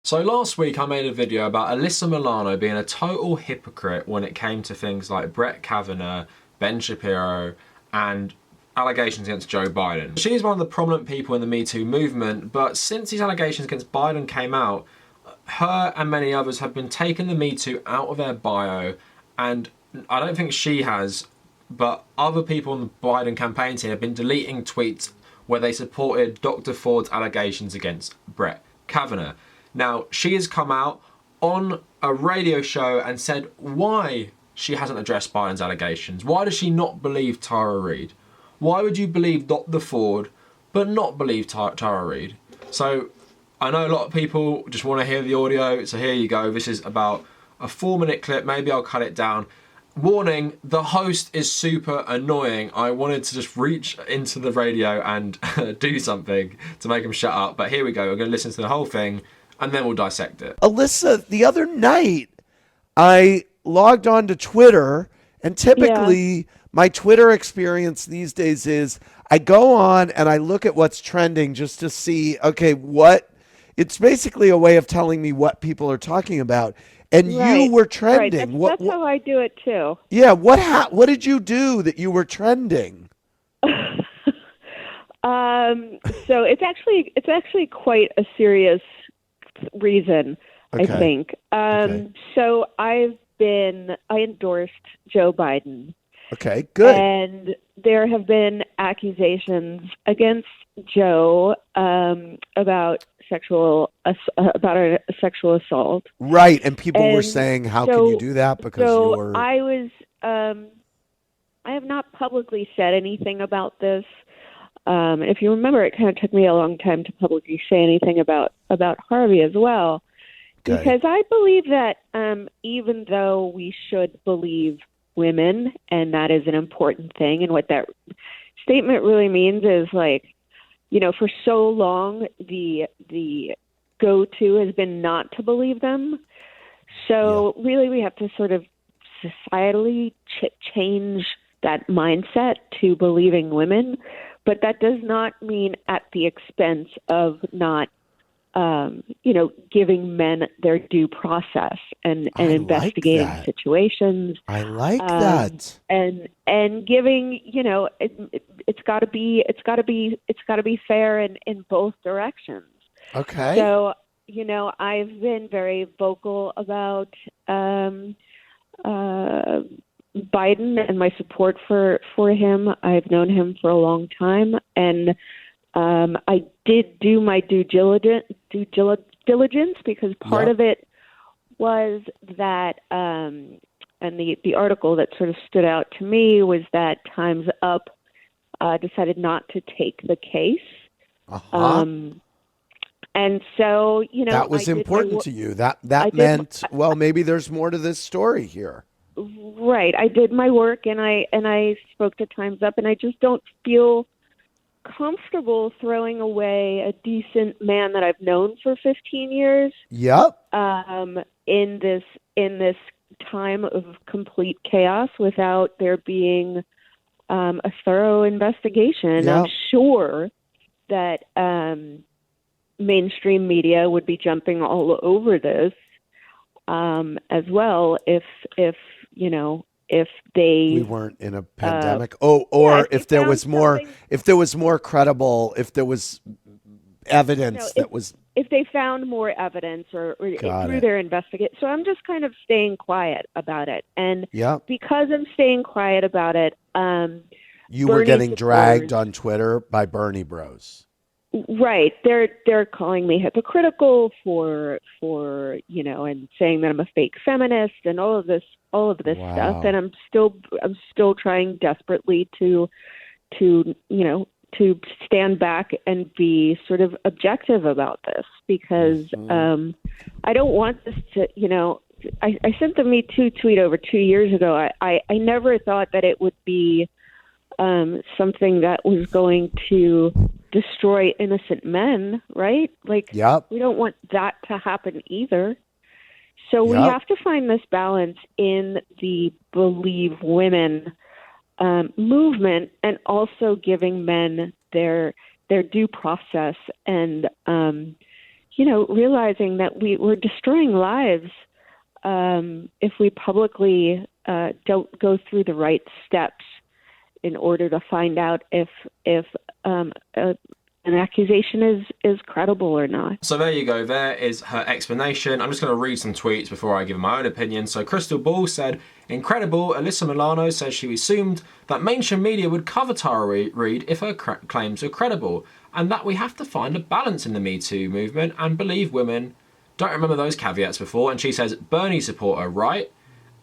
So last week I made a video about Alyssa Milano being a total hypocrite when it came to things like Brett Kavanaugh, Ben Shapiro, and allegations against Joe Biden. She is one of the prominent people in the Me Too movement, but since these allegations against Biden came out, her and many others have been taking the Me Too out of their bio, and I don't think she has, but other people on the Biden campaign team have been deleting tweets where they supported Dr. Ford's allegations against Brett Kavanaugh. Now, she has come out on a radio show and said why she hasn't addressed Biden's allegations. Why does she not believe Tara Reid? Why would you believe Dr. Ford but not believe Tara Reid? So I know a lot of people just want to hear the audio, so here you go. This is about a 4-minute clip. Maybe I'll cut it down. Warning, the host is super annoying. I wanted to just reach into the radio and do something to make him shut up, but here we go. We're going to listen to the whole thing and then we'll dissect it. Alyssa, the other night, I logged on to Twitter, and typically my Twitter experience these days is I go on and I look at what's trending just to see, okay, it's basically a way of telling me what people are talking about. And you were trending. Right. That's how I do it too. Yeah. What did you do that you were trending? So it's actually quite a serious reason, Okay. I think. Okay. So I endorsed Joe Biden. Okay, good. And there have been accusations against Joe about a sexual assault. Right, and people were And saying, "How can you do that?" Because you're. I have not publicly said anything about this. If you remember, it kind of took me a long time to publicly say anything about Harvey as well, Okay. because I believe that even though we should believe women, and that is an important thing, and what that statement really means is, like, for so long the go-to has been not to believe them. So really, we have to sort of societally change that mindset to believing women. But that does not mean at the expense of not, giving men their due process and investigating situations. I like that. And giving, it's got to be fair in both directions. Okay. So, I've been very vocal about Biden and my support for him. I've known him for a long time, and I did do my due diligence because part of it was that, and the article that sort of stood out to me was that Time's Up decided not to take the case. And so, that was important to you. That meant, well, maybe there's more to this story here. Right. I did my work, and I spoke to Time's Up, and I just don't feel comfortable throwing away a decent man that I've known for 15 years. Yep. In this time of complete chaos without there being a thorough investigation. Yep. I'm sure that mainstream media would be jumping all over this as well if we weren't in a pandemic. If there was more credible, if there was evidence if they found more evidence or through their investigation. So I'm just kind of staying quiet about it. And because I'm staying quiet about it, you were getting dragged on Twitter by Bernie Bros. Right. They're calling me hypocritical for and saying that I'm a fake feminist and all of this stuff. And I'm still trying desperately to stand back and be sort of objective about this, because I don't want this to, I sent the Me Too tweet over 2 years ago. I never thought that it would be something that was going to destroy innocent men, right? Like, we don't want that to happen either. So we have to find this balance in the Believe Women movement, and also giving men their due process and realizing that we're destroying lives if we publicly don't go through the right steps in order to find out if an accusation is credible or not. So there you go. There is her explanation. I'm just going to read some tweets before I give my own opinion. So Crystal Ball said, incredible. Alyssa Milano says she assumed that mainstream media would cover Tara Reid if her claims were credible, and that we have to find a balance in the Me Too movement and believe women. Don't remember those caveats before. And she says, Bernie supporter, right?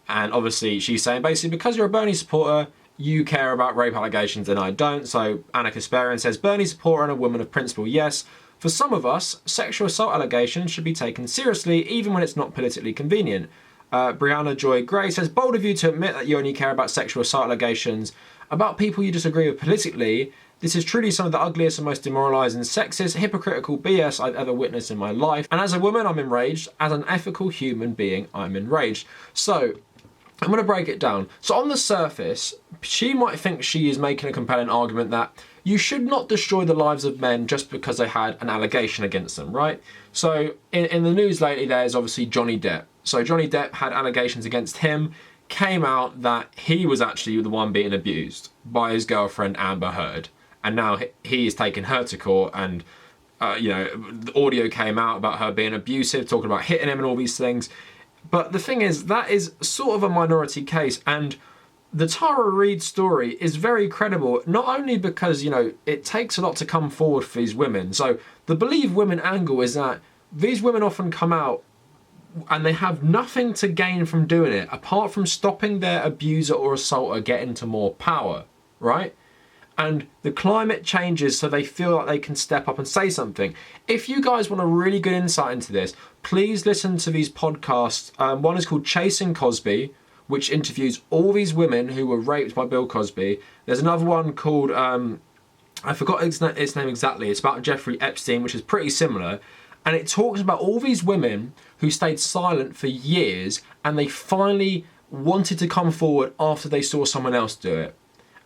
And obviously she's saying basically because you're a Bernie supporter, you care about rape allegations and I don't. So Anna Kasparian says, Bernie supporter and a woman of principle, yes. For some of us, sexual assault allegations should be taken seriously, even when it's not politically convenient. Brianna Joy Gray says, bold of you to admit that you only care about sexual assault allegations about people you disagree with politically. This is truly some of the ugliest and most demoralising, sexist, hypocritical BS I've ever witnessed in my life. And as a woman, I'm enraged. As an ethical human being, I'm enraged. So I'm going to break it down. So on the surface, she might think she is making a compelling argument that you should not destroy the lives of men just because they had an allegation against them, right? So in the news lately, there's obviously Johnny Depp. So Johnny Depp had allegations against him, came out that he was actually the one being abused by his girlfriend Amber Heard. And now he is taking her to court and, the audio came out about her being abusive, talking about hitting him and all these things. But the thing is, that is sort of a minority case, and the Tara Reid story is very credible, not only because, it takes a lot to come forward for these women. So the Believe Women angle is that these women often come out and they have nothing to gain from doing it, apart from stopping their abuser or assaulter getting to more power, right? And the climate changes so they feel like they can step up and say something. If you guys want a really good insight into this, please listen to these podcasts. One is called Chasing Cosby, which interviews all these women who were raped by Bill Cosby. There's another one called, I forgot its name exactly. It's about Jeffrey Epstein, which is pretty similar. And it talks about all these women who stayed silent for years and they finally wanted to come forward after they saw someone else do it.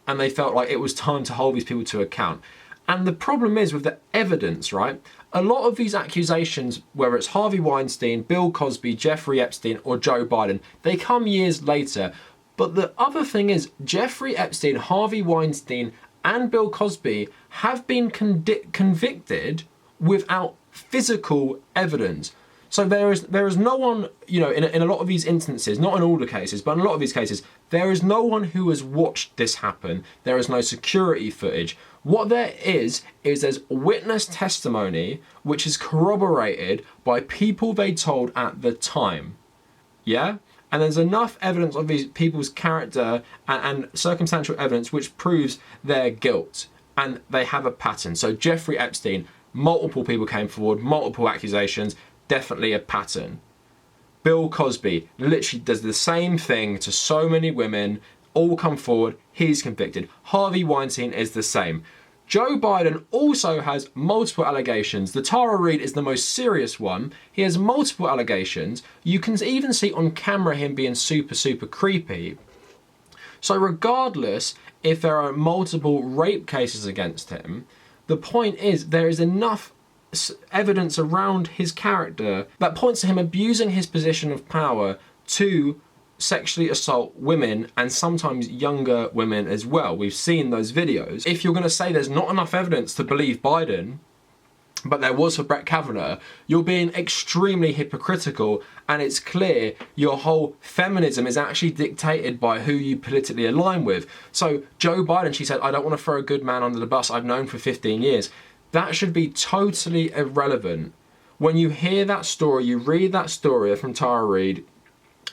And they felt like it was time to hold these people to account. And the problem is with the evidence, right? A lot of these accusations, whether it's Harvey Weinstein, Bill Cosby, Jeffrey Epstein, or Joe Biden, they come years later. But the other thing is, Jeffrey Epstein, Harvey Weinstein, and Bill Cosby have been convicted without physical evidence. So there is no one, in a lot of these instances, not in all the cases, but in a lot of these cases, there is no one who has watched this happen. There is no security footage. What there is there's witness testimony which is corroborated by people they told at the time. Yeah? And there's enough evidence of these people's character and circumstantial evidence which proves their guilt. And they have a pattern. So Jeffrey Epstein, multiple people came forward, multiple accusations, definitely a pattern. Bill Cosby literally does the same thing to so many women, all come forward, he's convicted. Harvey Weinstein is the same. Joe Biden also has multiple allegations. The Tara Reid is the most serious one. He has multiple allegations. You can even see on camera him being super, super creepy. So regardless if there are multiple rape cases against him, the point is there is enough evidence around his character that points to him abusing his position of power to sexually assault women and sometimes younger women as well. We've seen those videos. If you're going to say there's not enough evidence to believe Biden, but there was for Brett Kavanaugh, you're being extremely hypocritical, and it's clear your whole feminism is actually dictated by who you politically align with. So Joe Biden, she said, I don't want to throw a good man under the bus I've known for 15 years. That should be totally irrelevant. When you hear that story, you read that story from Tara Reid,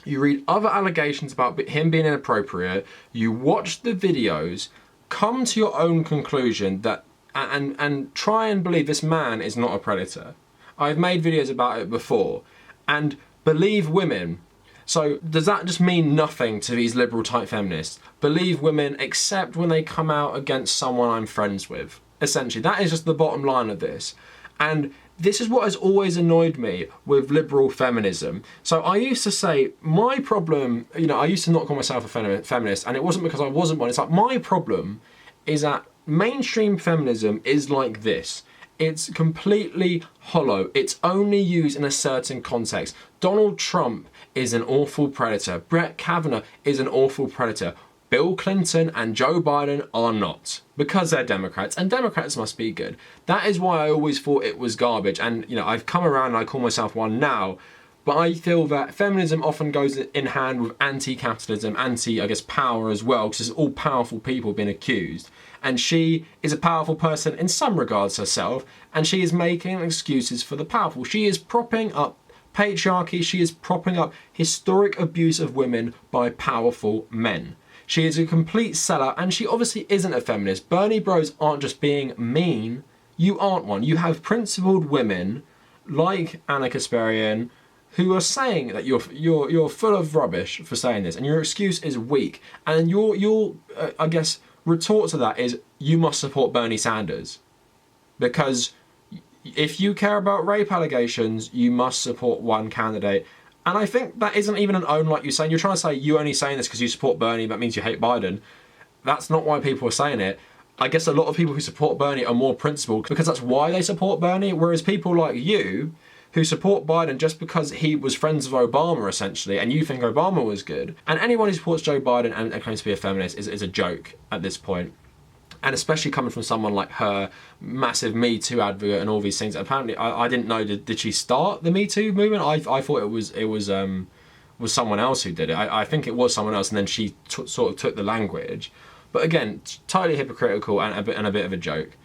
you read other allegations about him being inappropriate, you watch the videos, come to your own conclusion that and try and believe this man is not a predator. I've made videos about it before. And believe women. So does that just mean nothing to these liberal type feminists? Believe women except when they come out against someone I'm friends with. Essentially, that is just the bottom line of this. And this is what has always annoyed me with liberal feminism. So I used to say, my problem, I used to not call myself a feminist, and it wasn't because I wasn't one. It's like, my problem is that mainstream feminism is like this. It's completely hollow. It's only used in a certain context. Donald Trump is an awful predator. Brett Kavanaugh is an awful predator. Bill Clinton and Joe Biden are not, because they're Democrats, and Democrats must be good. That is why I always thought it was garbage, and you know, I've come around and I call myself one now, but I feel that feminism often goes in hand with anti-capitalism, I guess, power as well, because it's all powerful people being accused. And she is a powerful person in some regards herself, and she is making excuses for the powerful. She is propping up patriarchy, she is propping up historic abuse of women by powerful men. She is a complete sellout, and she obviously isn't a feminist. Bernie bros aren't just being mean, you aren't one. You have principled women like Anna Kasparian who are saying that you're full of rubbish for saying this, and your excuse is weak. And your I guess retort to that is you must support Bernie Sanders, because if you care about rape allegations, you must support one candidate. And I think that isn't even an own like you're saying. You're trying to say you only saying this because you support Bernie, that means you hate Biden. That's not why people are saying it. I guess a lot of people who support Bernie are more principled because that's why they support Bernie, whereas people like you who support Biden just because he was friends with Obama, essentially, and you think Obama was good. And anyone who supports Joe Biden and claims to be a feminist is a joke at this point. And especially coming from someone like her, massive Me Too advocate and all these things. Apparently, I didn't know, did she start the Me Too movement? I thought it was someone else who did it. I think it was someone else, and then she sort of took the language. But again, totally hypocritical and a bit of a joke.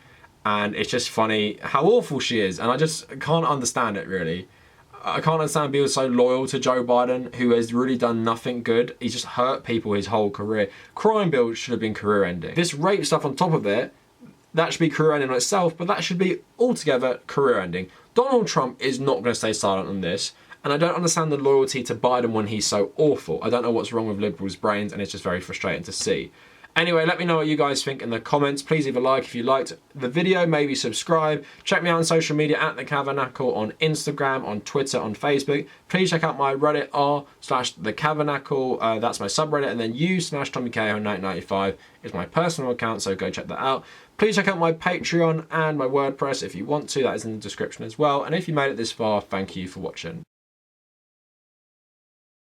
And it's just funny how awful she is, and I just can't understand it, really. I can't understand being so loyal to Joe Biden, who has really done nothing good. He's just hurt people his whole career. Crime bill should have been career ending. This rape stuff on top of it, that should be career ending on itself, but that should be altogether career ending. Donald Trump is not going to stay silent on this, and I don't understand the loyalty to Biden when he's so awful. I don't know what's wrong with liberals' brains, and it's just very frustrating to see. Anyway, let me know what you guys think in the comments. Please leave a like if you liked the video, maybe subscribe. Check me out on social media at The Cavanacle on Instagram, on Twitter, on Facebook. Please check out my Reddit r/The Cavanacle, that's my subreddit, and then u/TommyKO1995 is my personal account, so go check that out. Please check out my Patreon and my WordPress if you want to, that is in the description as well. And if you made it this far, thank you for watching.